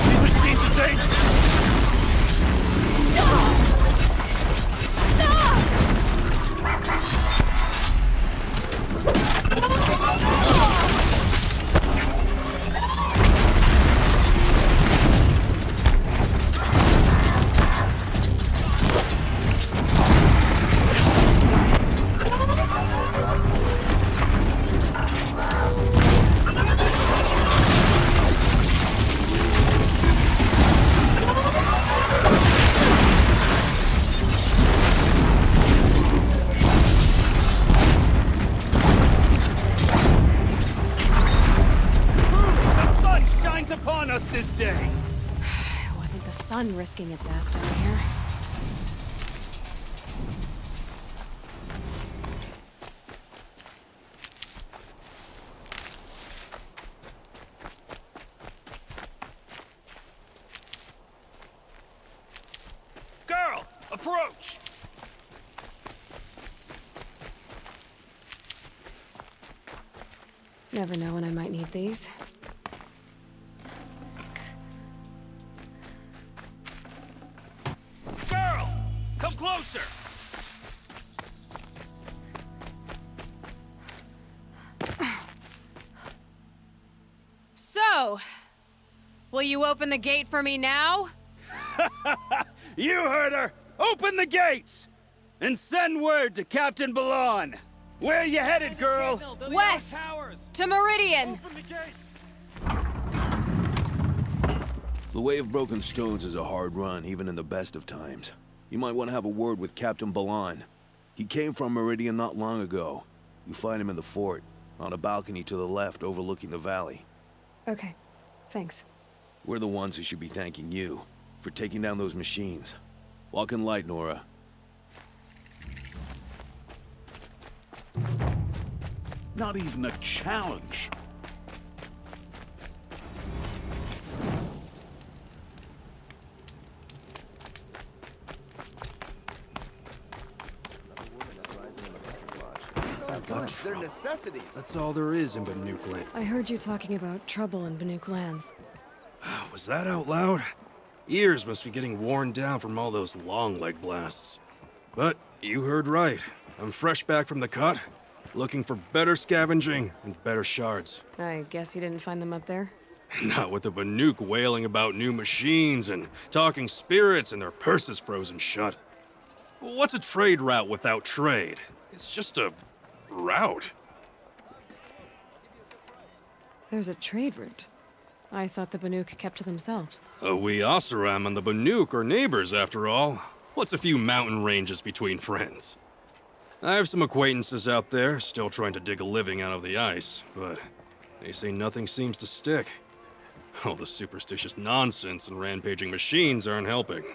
These machines are dangerous! This day. It wasn't the sun risking its ass down here. Girl, approach! Never know when I might need these. Come closer! So, will you open the gate for me now? You heard her! Open the gates! And send word to Captain Balon! Where you headed, girl? West! To Meridian! The Way of Broken Stones is a hard run, even in the best of times. You might want to have a word with Captain Balon. He came from Meridian not long ago. You find him in the fort, on a balcony to the left overlooking the valley. Okay, thanks. We're the ones who should be thanking you for taking down those machines. Walk in light, Nora. Not even a challenge. They're necessities. That's all there is in Banuk Land. I heard you talking about trouble in Banuk lands. Was that out loud? Ears must be getting worn down from all those long leg blasts. But you heard right. I'm fresh back from the cut, looking for better scavenging and better shards. I guess you didn't find them up there? Not with the Banuk wailing about new machines and talking spirits and their purses frozen shut. What's a trade route without trade? It's just a route. There's a trade route. I thought the Banuk kept to themselves. We Oseram and the Banuk are neighbors, after all. What's a few mountain ranges between friends? I have some acquaintances out there, still trying to dig a living out of the ice, but they say nothing seems to stick. All the superstitious nonsense and rampaging machines aren't helping.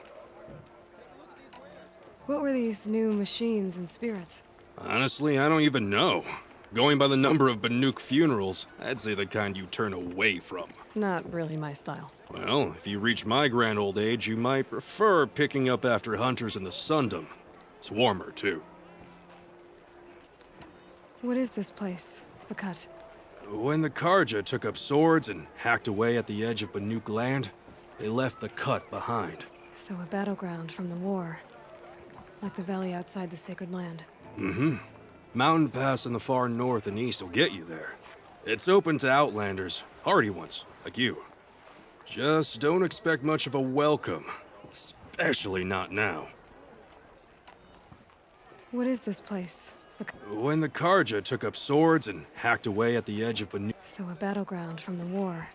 What were these new machines and spirits? Honestly, I don't even know. Going by the number of Banuk funerals, I'd say the kind you turn away from. Not really my style. Well, if you reach my grand old age, you might prefer picking up after hunters in the Sundom. It's warmer, too. What is this place? The Cut? When the Karja took up swords and hacked away at the edge of Banuk land, they left the Cut behind. So a battleground from the war. Like the valley outside the Sacred Land. Mm-hmm. Mountain Pass in the far north and east will get you there. It's open to outlanders, hardy ones, like you. Just don't expect much of a welcome, especially not now. What is this place? When the Karja took up swords and hacked away at the edge of Banuk... So a battleground from the war.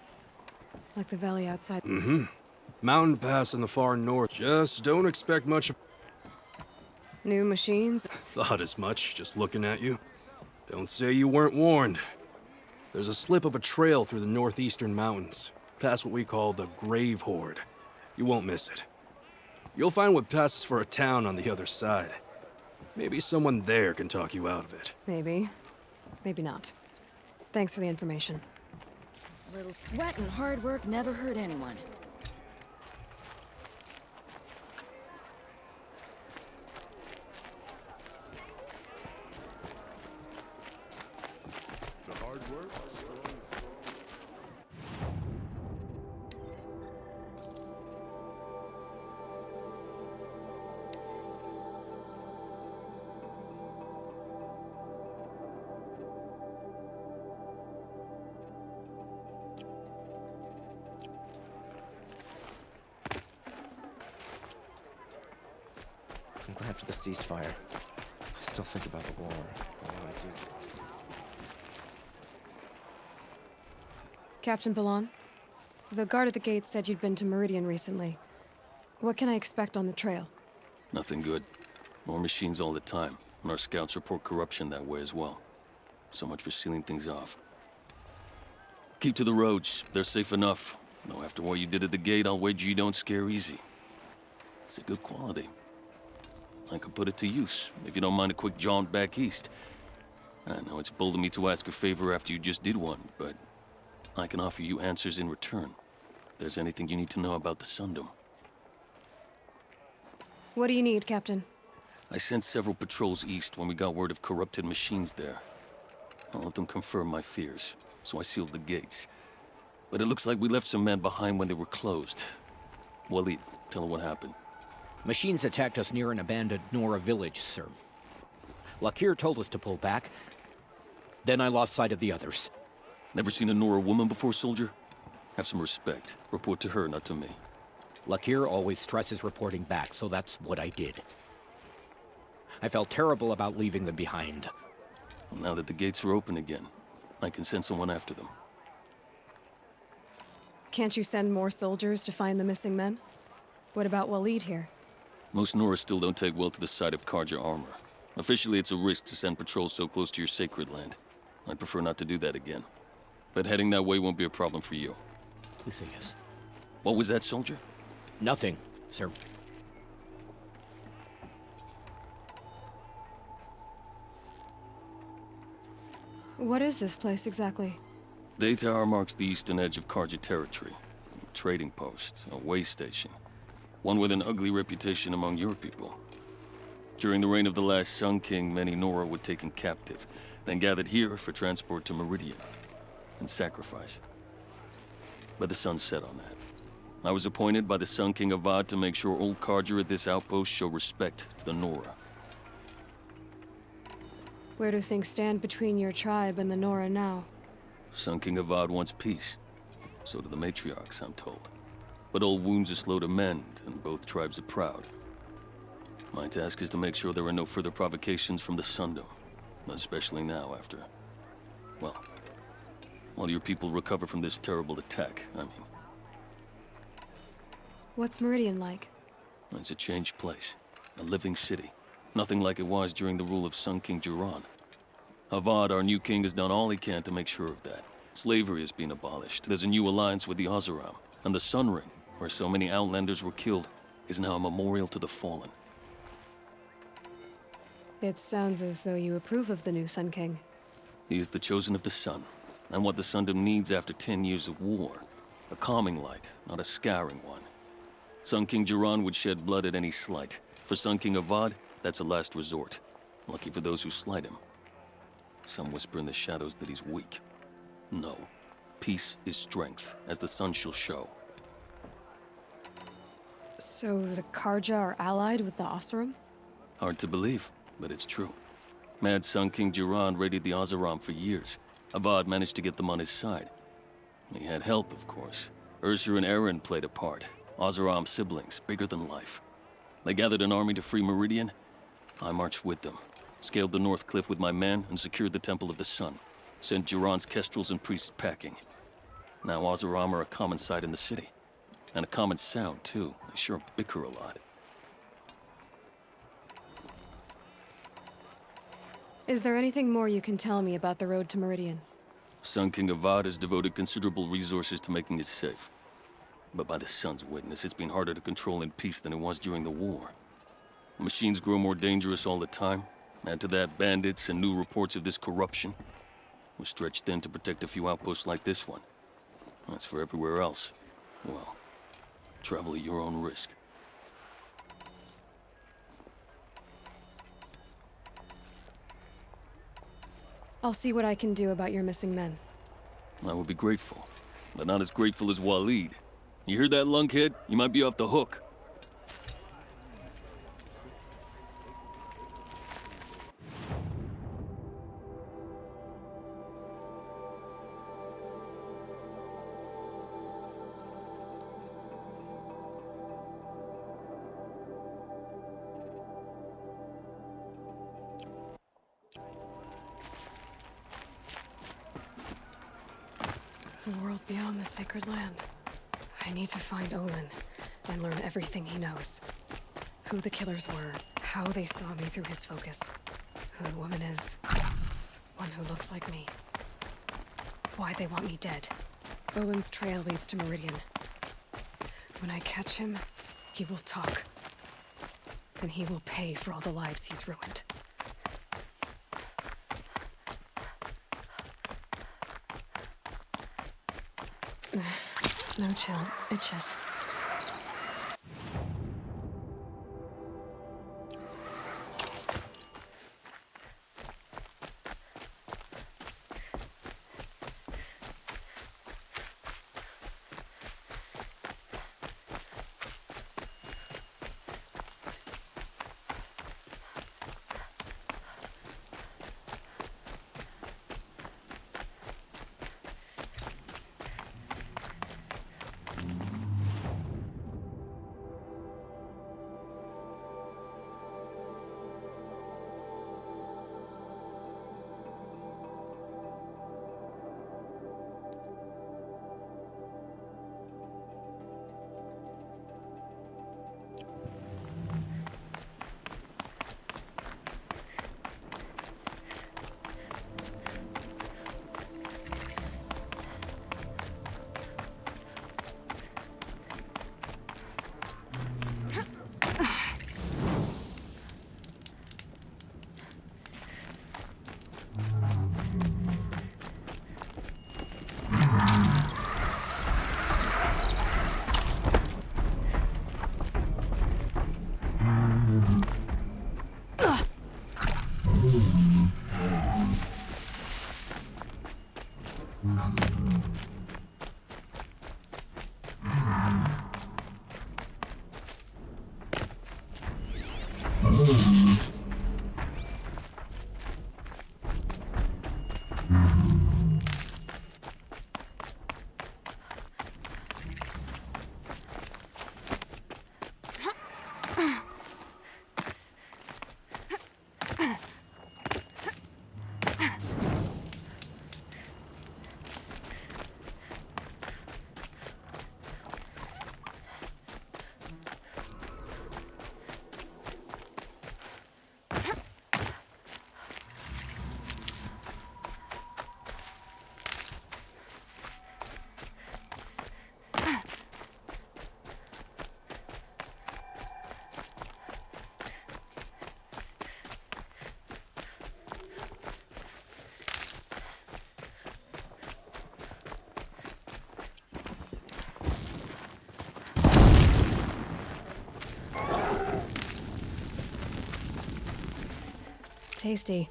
Like the valley outside... Mm-hmm. Mountain Pass in the far north. Just don't expect much of... New machines? Thought as much, just looking at you. Don't say you weren't warned. There's a slip of a trail through the northeastern mountains, past what we call the Grave Horde. You won't miss it. You'll find what passes for a town on the other side. Maybe someone there can talk you out of it. Maybe. Maybe not. Thanks for the information. A little sweat and hard work never hurt anyone. I'm glad for the ceasefire. I still think about the war. What would I do? Captain Ballon, the guard at the gate said you'd been to Meridian recently. What can I expect on the trail? Nothing good. More machines all the time, and our scouts report corruption that way as well. So much for sealing things off. Keep to the roads. They're safe enough. Though after what you did at the gate, I'll wager you don't scare easy. It's a good quality. I could put it to use, if you don't mind a quick jaunt back east. I know it's bold of me to ask a favor after you just did one, but I can offer you answers in return. If there's anything you need to know about the Sundom. What do you need, Captain? I sent several patrols east when we got word of corrupted machines there. All of them confirmed my fears, so I sealed the gates. But it looks like we left some men behind when they were closed. Waleed, tell her what happened. Machines attacked us near an abandoned Nora village, sir. Lakir told us to pull back. Then I lost sight of the others. Never seen a Nora woman before, soldier? Have some respect. Report to her, not to me. Lakir always stresses reporting back, so that's what I did. I felt terrible about leaving them behind. Well, now that the gates are open again, I can send someone after them. Can't you send more soldiers to find the missing men? What about Waleed here? Most Nora still don't take well to the sight of Karja armor. Officially, it's a risk to send patrols so close to your sacred land. I'd prefer not to do that again. But heading that way won't be a problem for you. Please say yes. What was that, soldier? Nothing, sir. What is this place exactly? Day Tower marks the eastern edge of Karja territory. A trading post, a way station. One with an ugly reputation among your people. During the reign of the last Sun King, many Nora were taken captive, then gathered here for transport to Meridian and sacrifice. But the sun set on that. I was appointed by the Sun King Avad to make sure old Karja at this outpost show respect to the Nora. Where do things stand between your tribe and the Nora now? Sun King Avad wants peace. So do the matriarchs, I'm told. But old wounds are slow to mend, and both tribes are proud. My task is to make sure there are no further provocations from the Sundom. Especially now after... well, while your people recover from this terrible attack, I mean. What's Meridian like? It's a changed place. A living city. Nothing like it was during the rule of Sun King Jiran. Avad, our new king, has done all he can to make sure of that. Slavery has been abolished. There's a new alliance with the Oseram. And the Sun Ring, where so many Outlanders were killed, is now a memorial to the fallen. It sounds as though you approve of the new Sun King. He is the chosen of the sun, and what the Sundom needs after 10 years of war. A calming light, not a scouring one. Sun King Jiran would shed blood at any slight. For Sun King Avad, that's a last resort. Lucky for those who slight him. Some whisper in the shadows that he's weak. No. Peace is strength, as the sun shall show. So the Karja are allied with the Oseram? Hard to believe, but it's true. Mad Sun King Jiran raided the Oseram for years. Avad managed to get them on his side. He had help, of course. Ursur and Eren played a part. Oseram siblings, bigger than life. They gathered an army to free Meridian. I marched with them. Scaled the North Cliff with my men and secured the Temple of the Sun. Sent Jiran's kestrels and priests packing. Now Oseram are a common sight in the city. And a common sound, too. They sure bicker a lot. Is there anything more you can tell me about the road to Meridian? Sun King Avad has devoted considerable resources to making it safe. But by the sun's witness, it's been harder to control in peace than it was during the war. Machines grow more dangerous all the time. Add to that bandits and new reports of this corruption. We're stretched thin to protect a few outposts like this one. As for everywhere else, well, travel at your own risk. I'll see what I can do about your missing men. I will be grateful, but not as grateful as Waleed. You hear that, lunkhead? You might be off the hook. The world beyond the sacred land. I need to find Olin and learn everything he knows. Who the killers were, how they saw me through his focus, who the woman is, one who looks like me. Why they want me dead. Olin's trail leads to Meridian. When I catch him, he will talk. Then he will pay for all the lives he's ruined. No chill, itches. Tasty.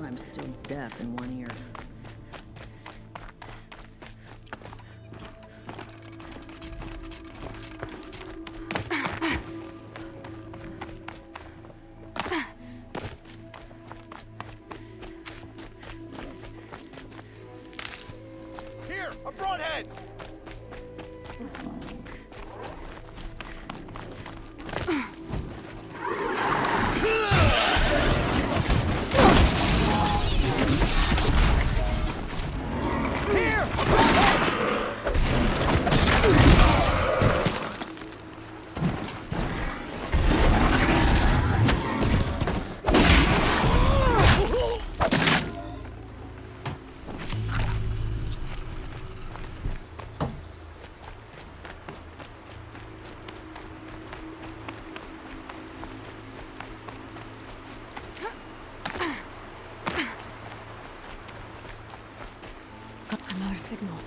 I'm still deaf in one ear. A broadhead! Another signal.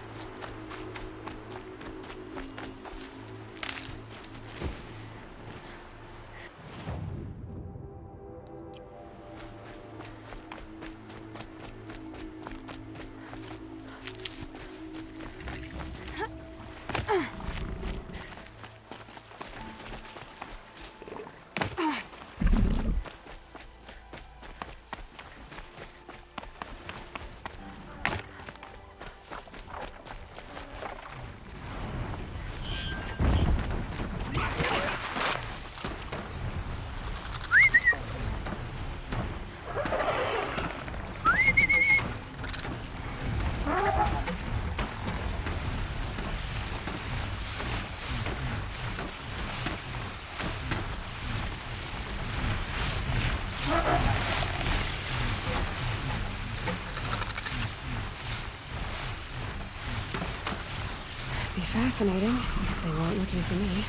Be fascinating if they weren't looking for me.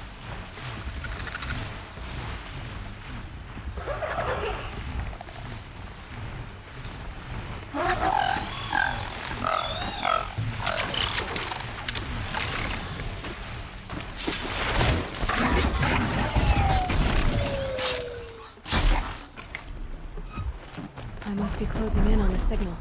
I must be closing in on the signal.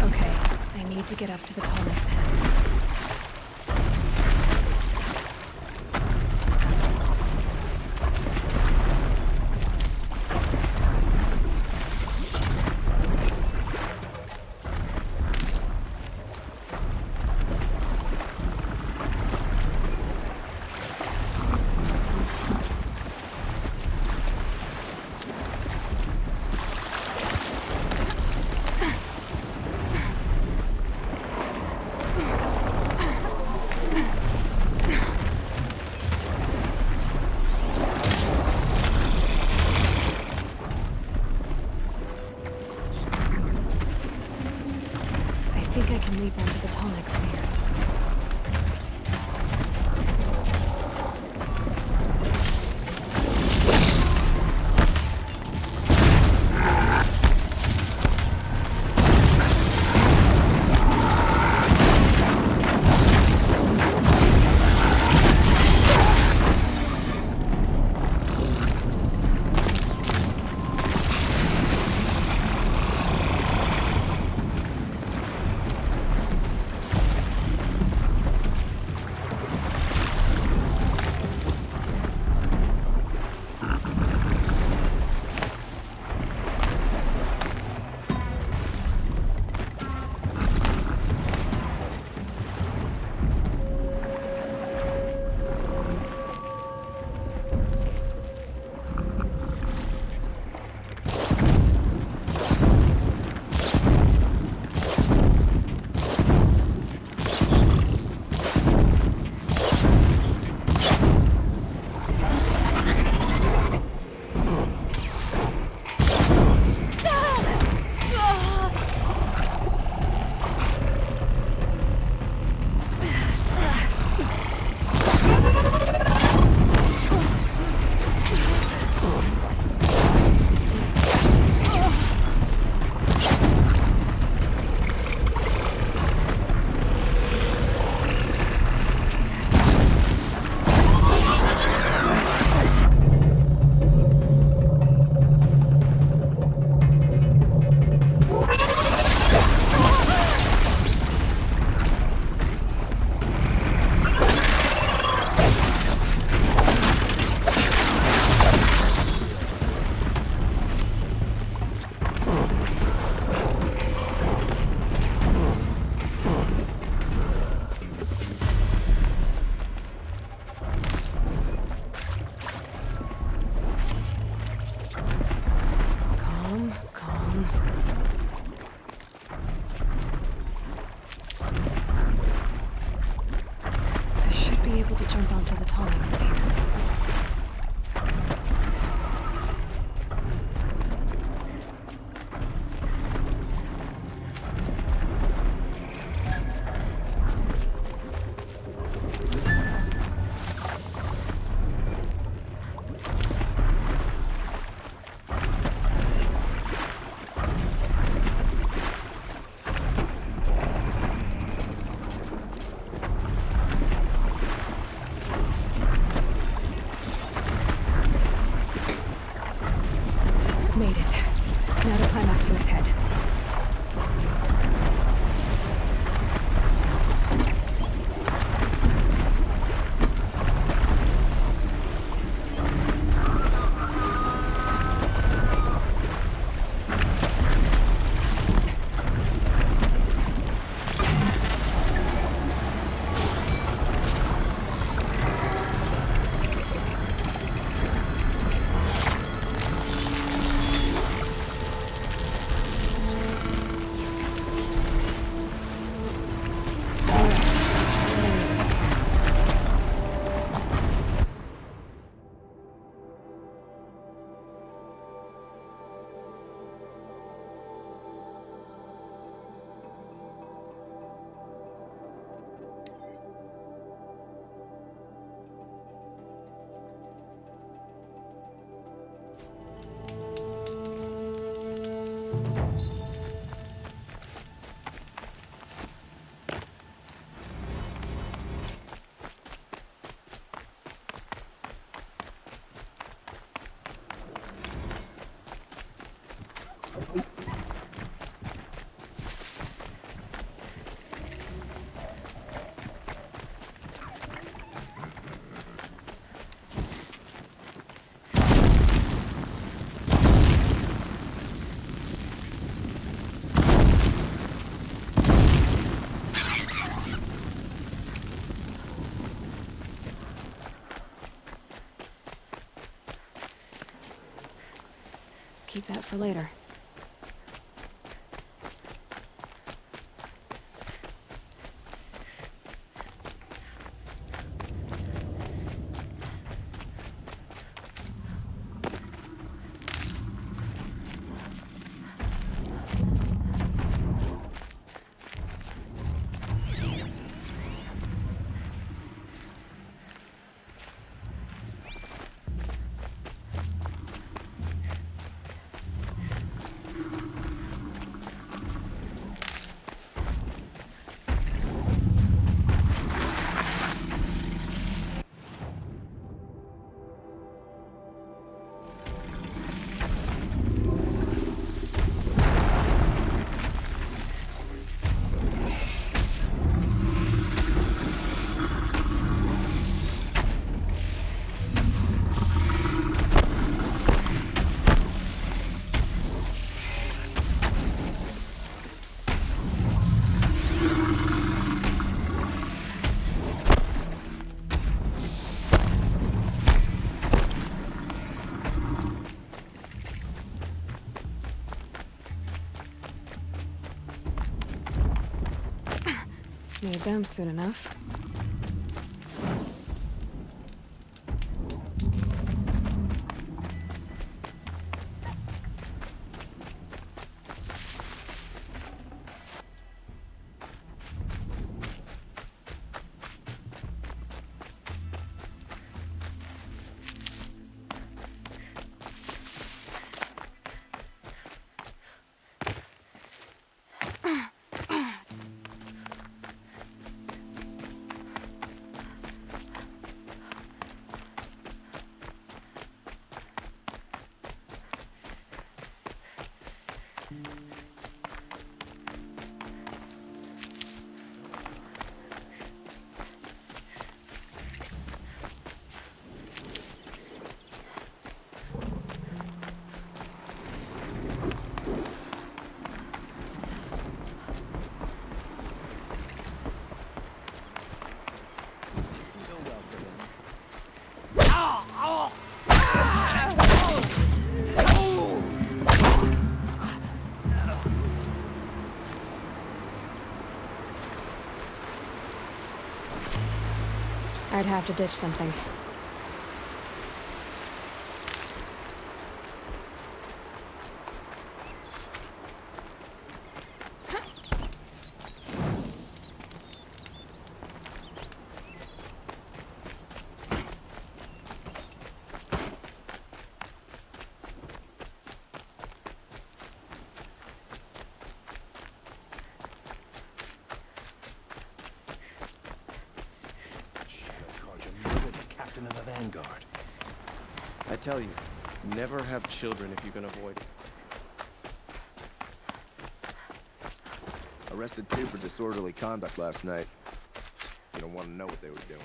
Okay, I need to get up to the Tolmec's head. I think I can leap onto the Tolmec from here. Made it. Now to climb up to its head. Keep that for later. Need them soon enough. I'd have to ditch something. I tell you, Never have children if you can avoid it. Arrested 2 for disorderly conduct last night. You don't want to know what they were doing.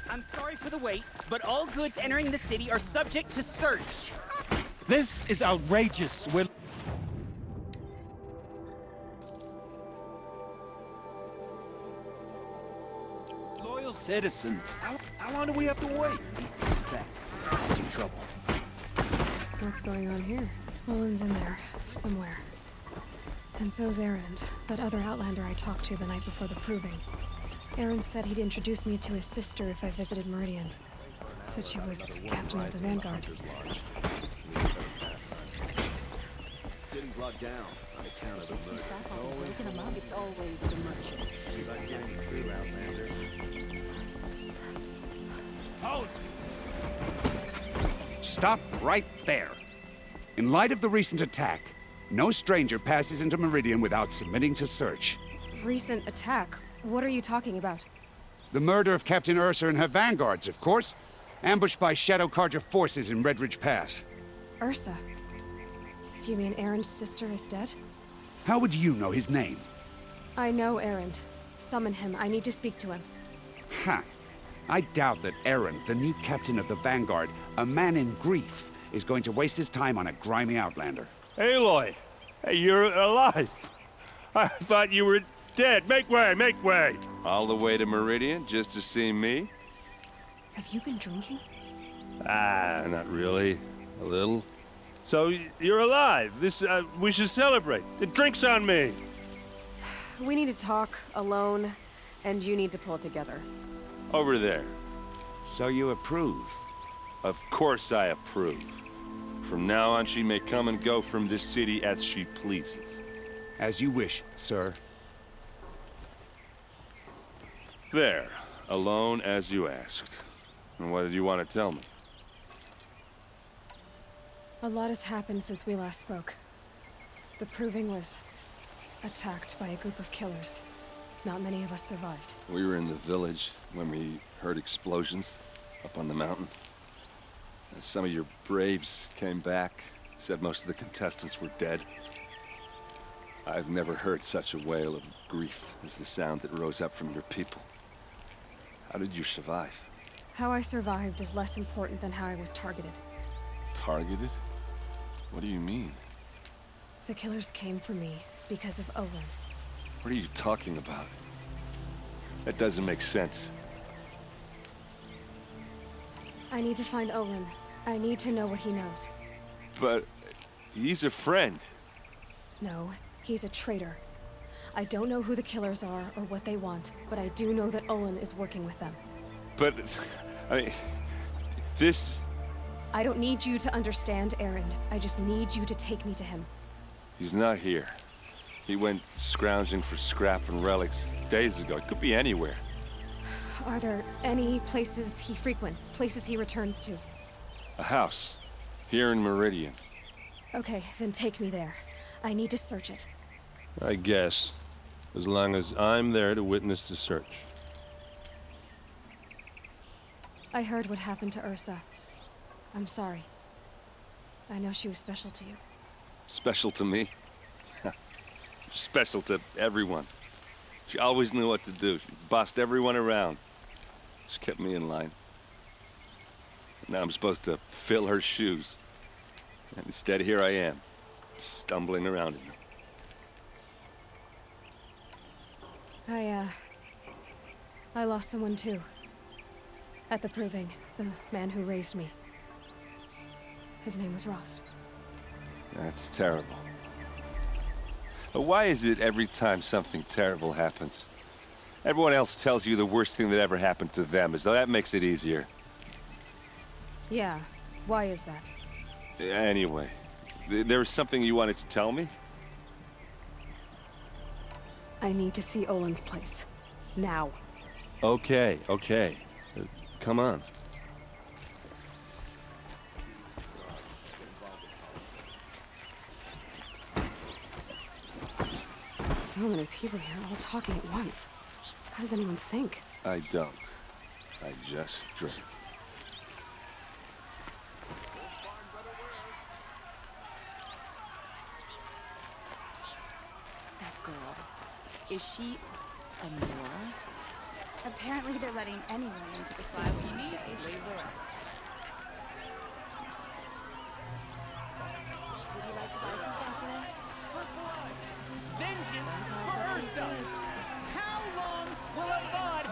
I'm sorry for the wait, but all goods entering the city are subject to search. This is outrageous. We're... Loyal citizens. How long do we have to wait? Least expect. Cause you trouble. What's going on here? Olin's in there, somewhere. And so's Erend, that other Outlander I talked to the night before the proving. Erend said he'd introduce me to his sister if I visited Meridian. Said she was captain of the Vanguard. City's locked down on account of the murder. It's always the merchants. Halt! Stop right there. In light of the recent attack, no stranger passes into Meridian without submitting to search. Recent attack? What are you talking about? The murder of Captain Ursa and her vanguards, of course. Ambushed by Shadow Carja forces in Red Ridge Pass. Ursa? You mean Erend's sister is dead? How would you know his name? I know Erend. Summon him. I need to speak to him. Ha! I doubt that Erend, the new captain of the Vanguard, a man in grief, is going to waste his time on a grimy outlander. Aloy! Hey, you're alive! I thought you were dead. Make way, make way! All the way to Meridian just to see me? Have you been drinking? Ah, not really. A little. So, you're alive. We should celebrate. The drink's on me! We need to talk, alone, and you need to pull it together. Over there. So you approve? Of course I approve. From now on, she may come and go from this city as she pleases. As you wish, sir. There. Alone as you asked. And what did you want to tell me? A lot has happened since we last spoke. The Proving was attacked by a group of killers. Not many of us survived. We were in the village when we heard explosions up on the mountain. Some of your braves came back, said most of the contestants were dead. I've never heard such a wail of grief as the sound that rose up from your people. How did you survive? How I survived is less important than how I was targeted. Targeted? What do you mean? The killers came for me because of Olin. What are you talking about? That doesn't make sense. I need to find Olin. I need to know what he knows. But he's a friend. No, he's a traitor. I don't know who the killers are or what they want, but I do know that Olin is working with them. But, I mean, this... I don't need you to understand, Erend. I just need you to take me to him. He's not here. He went scrounging for scrap and relics days ago. It could be anywhere. Are there any places he frequents, places he returns to? A house. Here in Meridian. Okay, then take me there. I need to search it. I guess. As long as I'm there to witness the search. I heard what happened to Ursa. I'm sorry. I know she was special to you. Special to me? Special to everyone. She always knew what to do. She bossed everyone around. She kept me in line. Now I'm supposed to fill her shoes. And instead, here I am, stumbling around in them. I lost someone too. At the Proving, the man who raised me. His name was Rost. That's terrible. But why is it every time something terrible happens, everyone else tells you the worst thing that ever happened to them, as though that makes it easier? Yeah, why is that? Anyway, There was something you wanted to tell me? I need to see Olin's place. Now. Okay, okay. Come on. So many people here, all talking at once. How does anyone think? I don't. I just drink. That girl. Is she a Nora? Apparently they're letting anyone into the city these days. Would you like to buy something today? Vengeance for Ursa! How long will Avad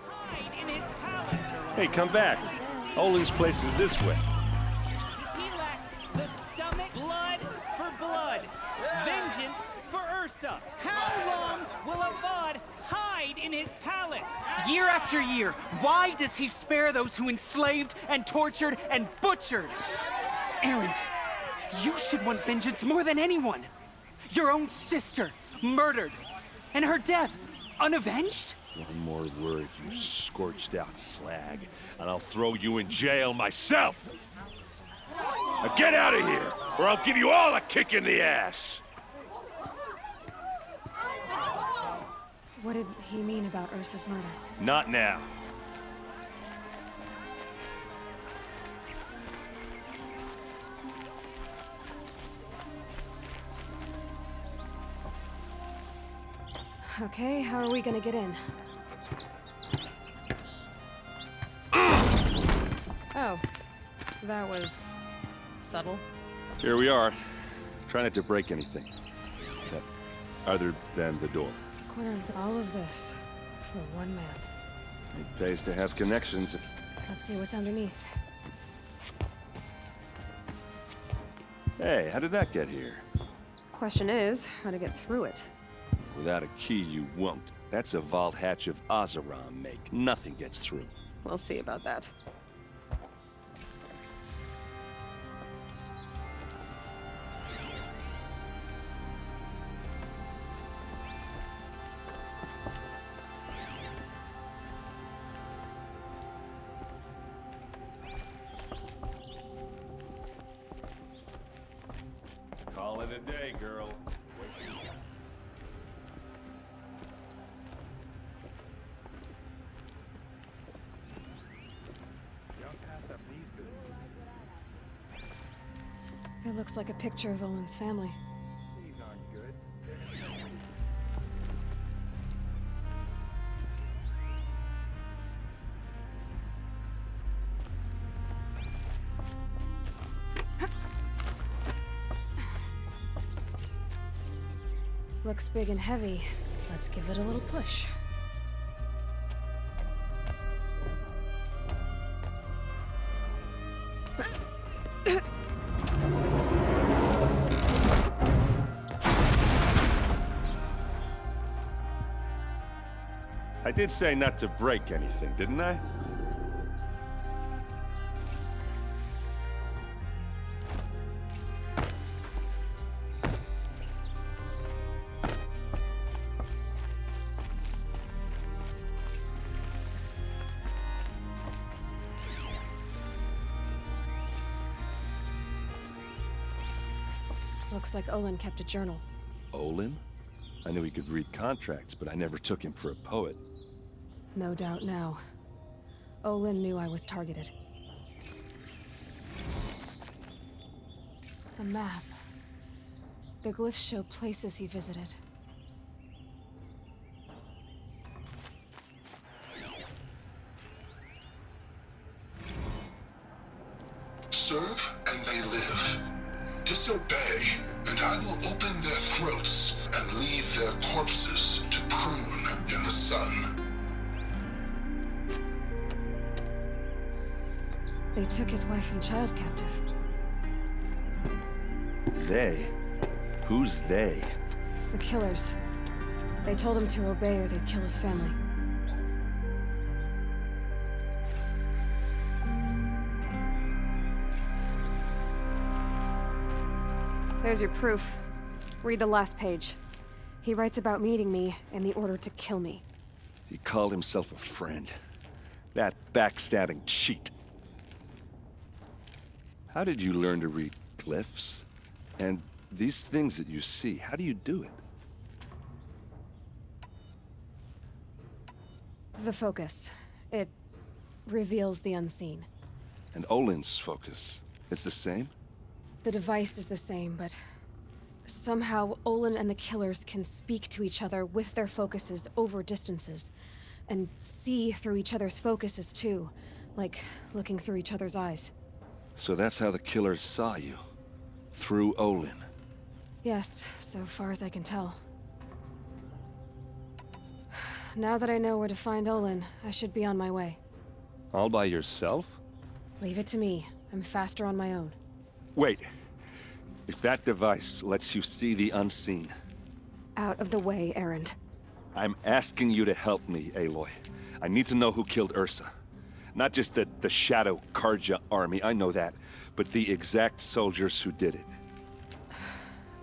hide in his palace? Hey, come back. Olin's place is this way. Does he lack the stomach? Blood for blood. Vengeance for Ursa. How long will Avad hide in his palace? Year after year, why does he spare those who enslaved and tortured and butchered? Erend, you should want vengeance more than anyone. Your own sister, murdered, and her death, unavenged? One more word, you scorched out slag, and I'll throw you in jail myself! Now get out of here, or I'll give you all a kick in the ass! What did he mean about Ursa's murder? Not now. Okay, how are we gonna get in? Oh, that was subtle. Here we are. Try not to break anything. Other than the door. Corner all of this for one man. It pays to have connections. Let's see what's underneath. Hey, how did that get here? Question is, how to get through it. Without a key, you won't. That's a vault hatch of Oseram make. Nothing gets through. We'll see about that. Call it a day, girl. It looks like a picture of Olin's family. These aren't good. Looks big and heavy. Let's give it a little push. I did say not to break anything, didn't I? Looks like Olin kept a journal. Olin? I knew he could read contracts, but I never took him for a poet. No doubt now. Olin knew I was targeted. A map. The glyphs show places he visited. Serve and they live. Disobey, and I will open their throats and leave their corpses to prune in the sun. They took his wife and child captive. They? Who's they? The killers. They told him to obey or they'd kill his family. There's your proof. Read the last page. He writes about meeting me and the order to kill me. He called himself a friend. That backstabbing cheat. How did you learn to read glyphs? And these things that you see, how do you do it? The focus. It reveals the unseen. And Olin's focus, it's the same? The device is the same, but somehow Olin and the killers can speak to each other with their focuses over distances. And see through each other's focuses too, like looking through each other's eyes. So that's how the killers saw you? Through Olin? Yes, so far as I can tell. Now that I know where to find Olin, I should be on my way. All by yourself? Leave it to me. I'm faster on my own. Wait. If that device lets you see the unseen... Out of the way, Erend. I'm asking you to help me, Aloy. I need to know who killed Ursa. Not just the Shadow Karja army, I know that, but the exact soldiers who did it.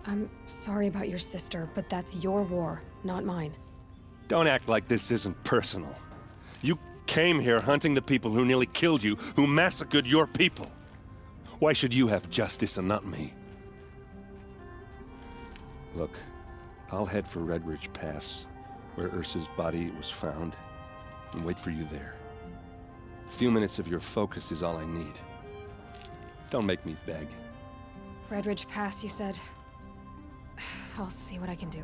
I'm sorry about your sister, but that's your war, not mine. Don't act like this isn't personal. You came here hunting the people who nearly killed you, who massacred your people. Why should you have justice and not me? Look, I'll head for Red Ridge Pass, where Ursa's body was found, and wait for you there. A few minutes of your focus is all I need. Don't make me beg. Red Ridge Pass, you said? I'll see what I can do.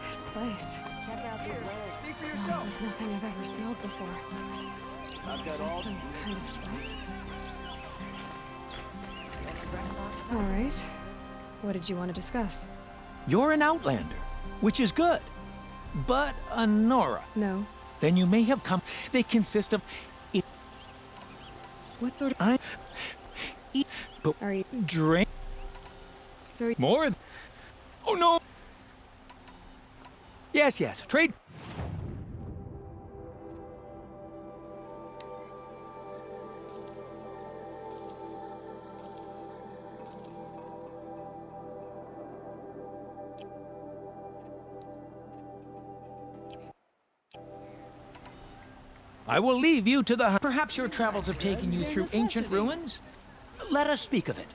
This place. Check out these wares. Smells like nothing I've ever smelled before. Is that some kind of spice? All right. What did you want to discuss? You're an Outlander, which is good. But a Nora. No. Then you may have come. They consist of... What sort of... I... Eat... But Are you... Drink... So... More... Oh, no! Yes, yes. Trade... I will leave you to the... Perhaps your travels have taken you through ancient ruins? Let us speak of it.